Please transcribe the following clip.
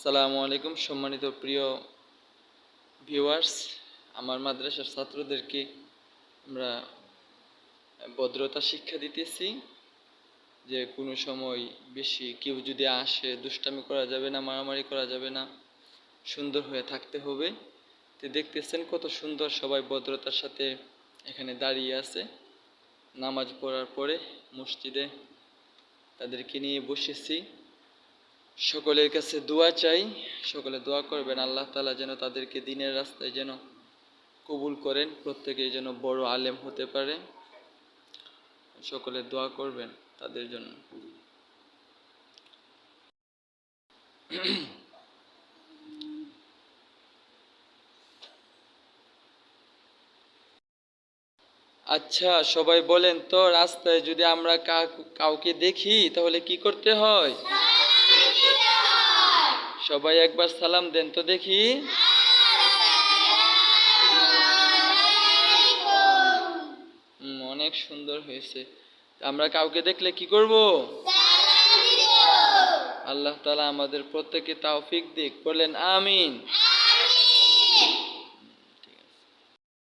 আসসালামু আলাইকুম সম্মানিত প্রিয় ভিউয়ার্স, আমার মাদ্রাসার ছাত্রদেরকে আমরা ভদ্রতা শিক্ষা দিতেছি যে কোনো সময় বেশি কেউ যদি আসে দুষ্টামি করা যাবে না, মারামারি করা যাবে না, সুন্দর হয়ে থাকতে হবে। তো দেখতেছেন কত সুন্দর সবাই ভদ্রতার সাথে এখানে দাঁড়িয়ে আছে। নামাজ পড়ার পরে মসজিদে তাদেরকে নিয়ে বসেছি। সকলের কাছে দোয়া চাই, সকলে দোয়া করবেন আল্লাহ তাআলা যেন তাদেরকে দ্বীনের রাস্তায় যেন কবুল করেন, প্রত্যেকেই যেন বড় আলেম হতে পারে। সকলে দোয়া করবেন তাদের জন্য। আচ্ছা, সবাই বলেন তো, রাস্তায় যদি আমরা কাউকে দেখি তাহলে কি করতে হয়? সবাই একবার সালাম দেন তো দেখি। অনেক সুন্দর হয়েছে। আমরা কাউকে দেখলে কি করব? আল্লাহ তাআলা আমাদের প্রত্যেককে তৌফিক দিক, বলেন আমিন।